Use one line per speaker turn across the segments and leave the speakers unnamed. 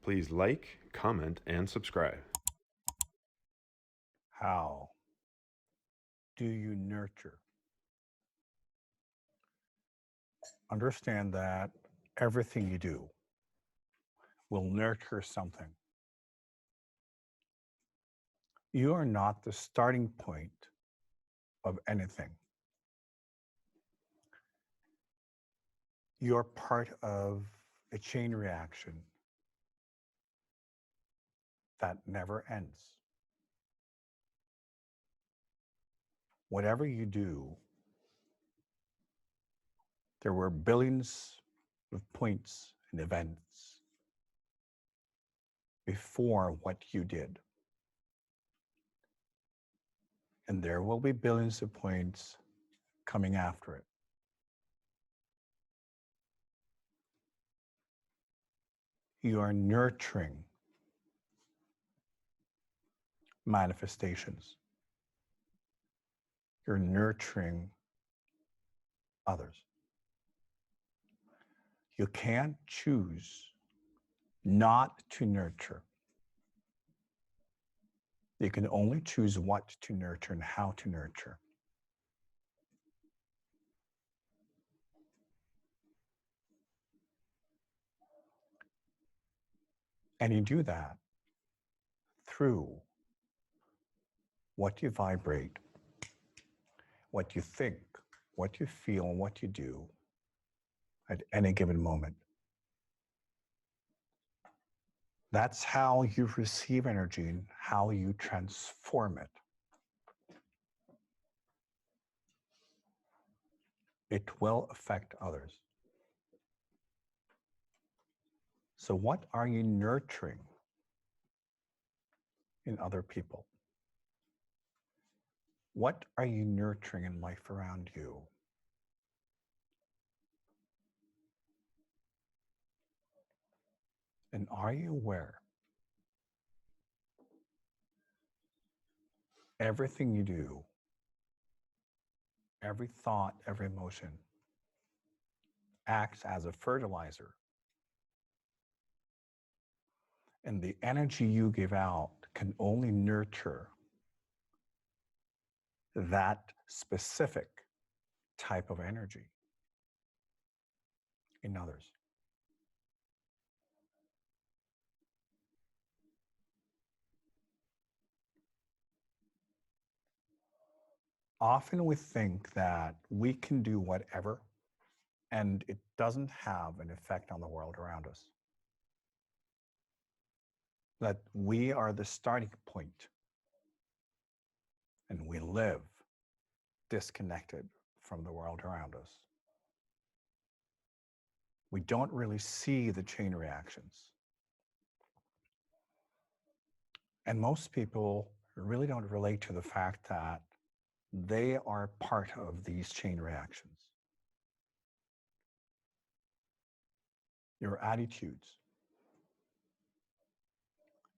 Please like, comment, and subscribe.
How do you nurture? Understand that everything you do will nurture something. You are not the starting point of anything. You're part of a chain reaction that never ends. Whatever you do, there were billions of points and events before what you did. And there will be billions of points coming after it. You are nurturing manifestations. You're nurturing others. You can't choose not to nurture. You can only choose what to nurture and how to nurture. And you do that through what you vibrate, what you think, what you feel, and what you do at any given moment. That's how you receive energy and how you transform it. It will affect others. So what are you nurturing in other people? What are you nurturing in life around you? And are you aware? Everything you do, every thought, every emotion acts as a fertilizer. And the energy you give out can only nurture that specific type of energy in others. Often we think that we can do whatever and it doesn't have an effect on the world around us. That we are the starting point and we live disconnected from the world around us. We don't really see the chain reactions. And most people really don't relate to the fact that they are part of these chain reactions. Your attitudes,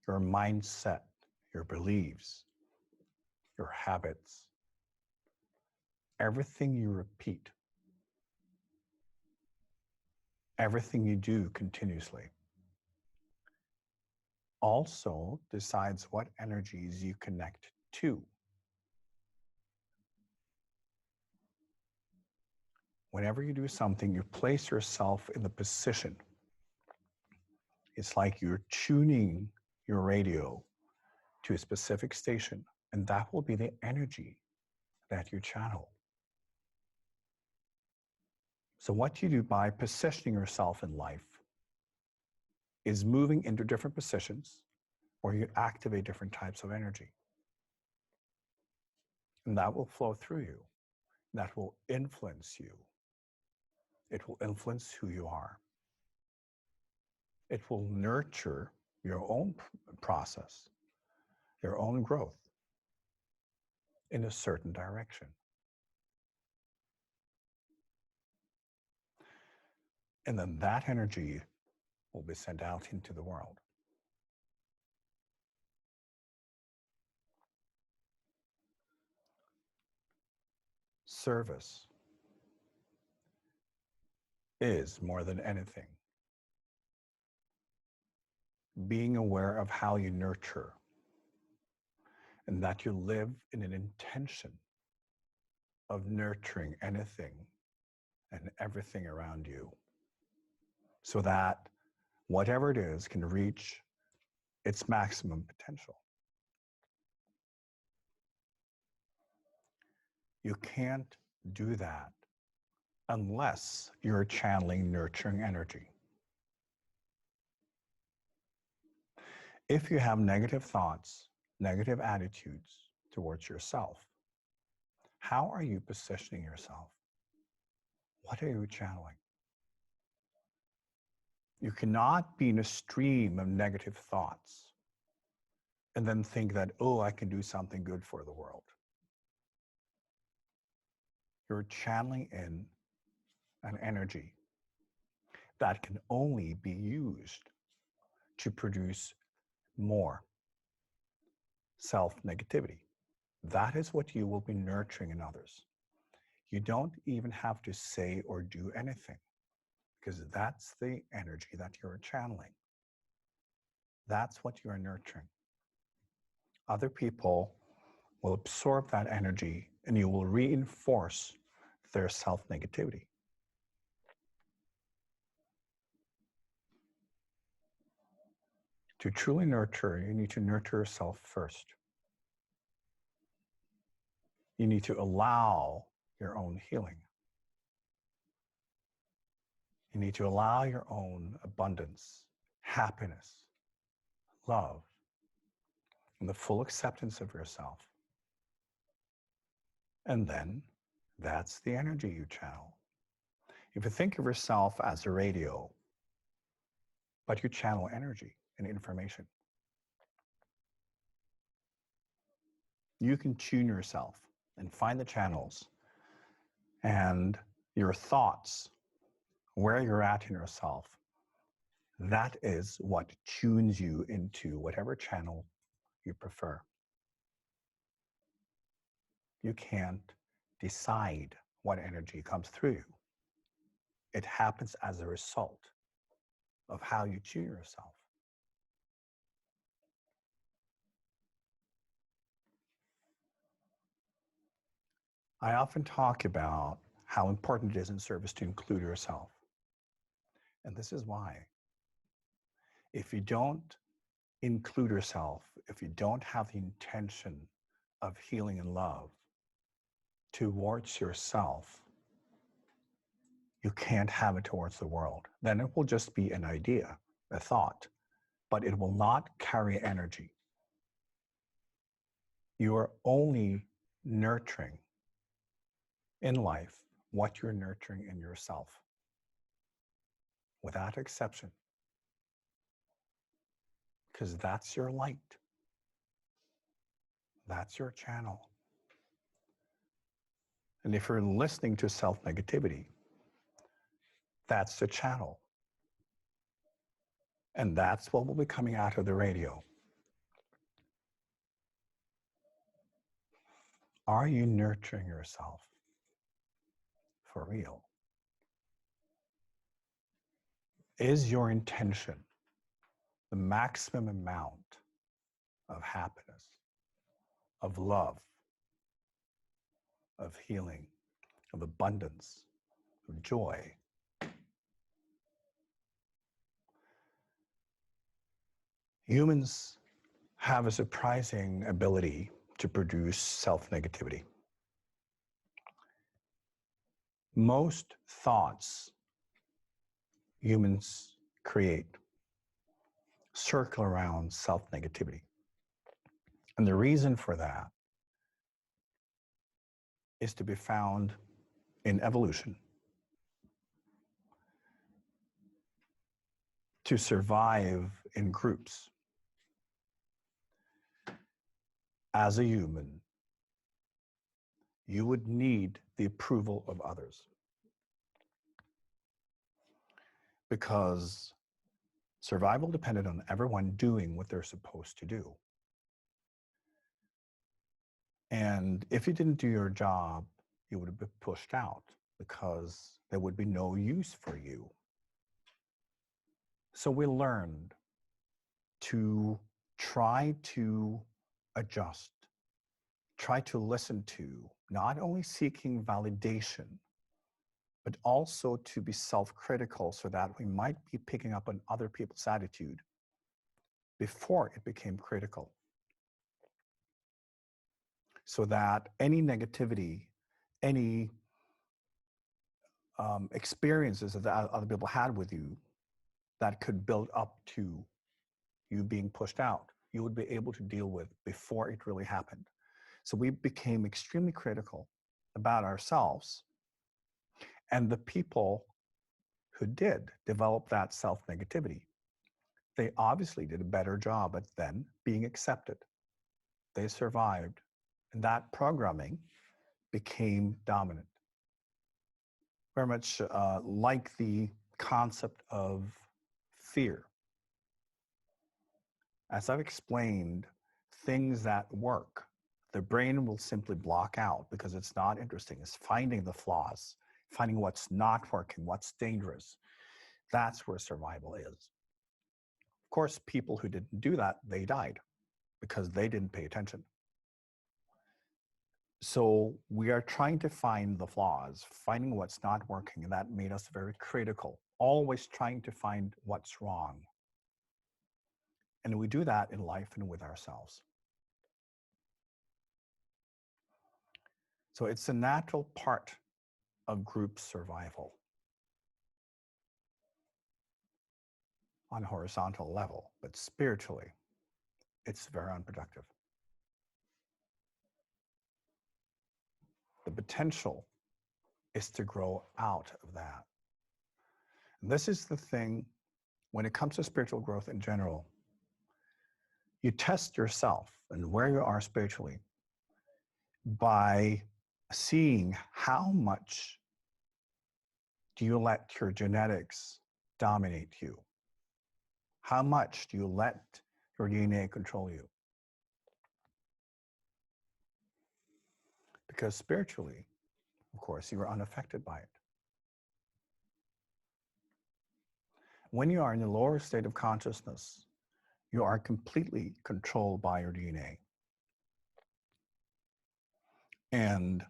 your mindset, your beliefs, your habits, everything you repeat, everything you do continuously also decides what energies you connect to. Whenever you do something, you place yourself in the position. It's like you're tuning your radio to a specific station, and that will be the energy that you channel. So what you do by positioning yourself in life is moving into different positions where you activate different types of energy. And that will flow through you. That will influence you. It will influence who you are. It will nurture your own process, your own growth in a certain direction. And then that energy will be sent out into the world. Service is more than anything being aware of how you nurture, and that you live in an intention of nurturing anything and everything around you, so that whatever it is can reach its maximum potential. You can't do that unless you're channeling nurturing energy. If you have negative thoughts, negative attitudes towards yourself, how are you positioning yourself? What are you channeling? You cannot be in a stream of negative thoughts and then think that, oh, I can do something good for the world. You're channeling in an energy that can only be used to produce more self-negativity. That is what you will be nurturing in others. You don't even have to say or do anything, because that's the energy that you're channeling. That's what you're nurturing. Other people will absorb that energy and you will reinforce their self-negativity. To truly nurture, you need to nurture yourself first. You need to allow your own healing. You need to allow your own abundance, happiness, love, and the full acceptance of yourself. And then that's the energy you channel. If you think of yourself as a radio, but you channel energy and information, you can tune yourself and find the channels and your thoughts, where you're at in yourself. That is what tunes you into whatever channel you prefer. You can't decide what energy comes through you. It happens as a result of how you tune yourself. I often talk about how important it is in service to include yourself. And this is why. If you don't include yourself, if you don't have the intention of healing and love towards yourself, you can't have it towards the world. Then it will just be an idea, a thought, but it will not carry energy. You are only nurturing in life what you're nurturing in yourself, without exception, because that's your light. That's your channel. And if you're listening to self-negativity, that's the channel. And that's what will be coming out of the radio. Are you nurturing yourself for real? Is your intention the maximum amount of happiness, of love, of healing, of abundance, of joy? Humans have a surprising ability to produce self-negativity. Most thoughts humans create circle around self-negativity. And the reason for that is to be found in evolution. To survive in groups. As a human, you would need the approval of others, because survival depended on everyone doing what they're supposed to do. And if you didn't do your job, you would have been pushed out because there would be no use for you. So we learned to try to adjust, try to listen to, not only seeking validation, but also to be self-critical so that we might be picking up on other people's attitude before it became critical. So that any negativity, any experiences that other people had with you that could build up to you being pushed out, you would be able to deal with before it really happened. So we became extremely critical about ourselves, and the people who did develop that self-negativity, they obviously did a better job at then being accepted. They survived, and that programming became dominant. Very much like the concept of fear. As I've explained, things that work, the brain will simply block out because it's not interesting. It's finding the flaws, finding what's not working, what's dangerous. That's where survival is. Of course, people who didn't do that, they died because they didn't pay attention. So we are trying to find the flaws, finding what's not working, and that made us very critical, always trying to find what's wrong. And we do that in life and with ourselves. So it's a natural part of group survival on a horizontal level, but spiritually, it's very unproductive. The potential is to grow out of that. And this is the thing, when it comes to spiritual growth in general, you test yourself and where you are spiritually by seeing how much do you let your genetics dominate you? How much do you let your DNA control you? Because spiritually, of course, you are unaffected by it. When you are in the lower state of consciousness, you are completely controlled by your DNA. And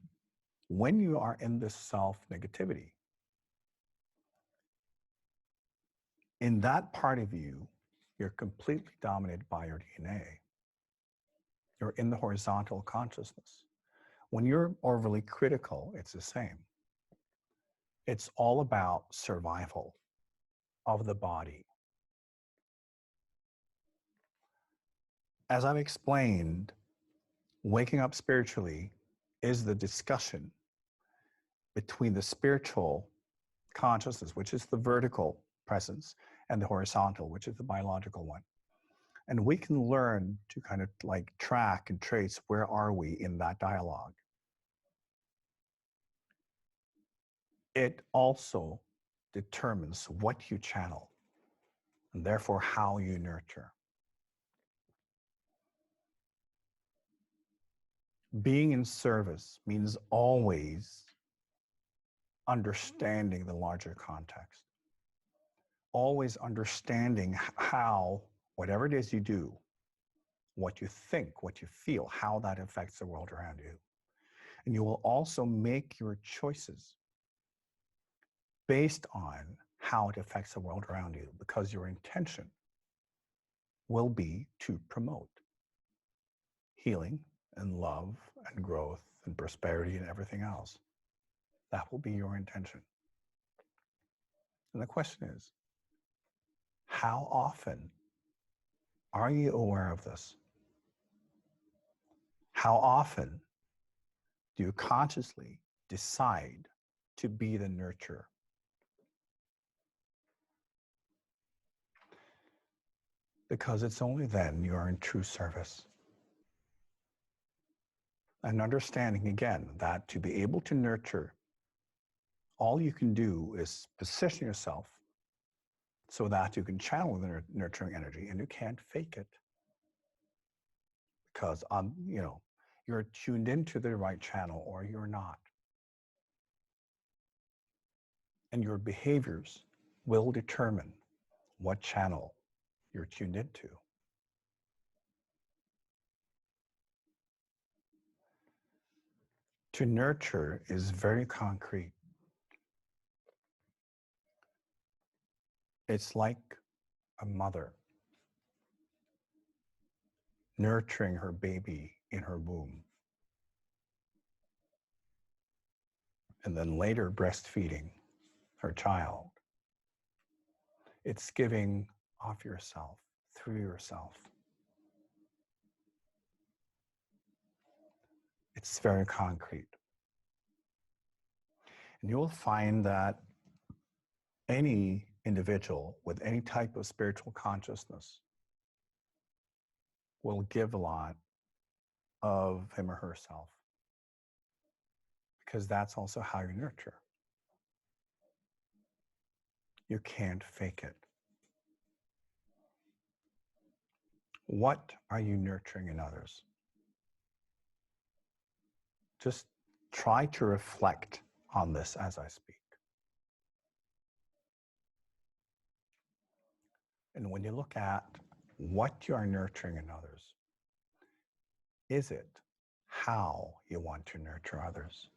when you are in this self-negativity, in that part of you, you're completely dominated by your DNA. You're in the horizontal consciousness. When you're overly critical, it's the same. It's all about survival of the body. As I've explained, waking up spiritually is the discussion between the spiritual consciousness, which is the vertical presence, and the horizontal, which is the biological one. And we can learn to kind of like track and trace where are we in that dialogue. It also determines what you channel, and therefore how you nurture. Being in service means always understanding the larger context. Always understanding how, whatever it is you do, what you think, what you feel, how that affects the world around you. And you will also make your choices based on how it affects the world around you, because your intention will be to promote healing and love and growth and prosperity and everything else. That will be your intention. And the question is, how often are you aware of this? How often do you consciously decide to be the nurturer? Because it's only then you are in true service. And understanding again that to be able to nurture, all you can do is position yourself so that you can channel the nurturing energy, and you can't fake it. Because you're tuned into the right channel or you're not. And your behaviors will determine what channel you're tuned into. To nurture is very concrete. It's like a mother nurturing her baby in her womb, and then later breastfeeding her child. It's giving of yourself through yourself. It's very concrete. And you will find that any individual with any type of spiritual consciousness will give a lot of him or herself, because that's also how you nurture. You can't fake it. What are you nurturing in others? Just try to reflect on this as I speak. And when you look at what you are nurturing in others, is it how you want to nurture others?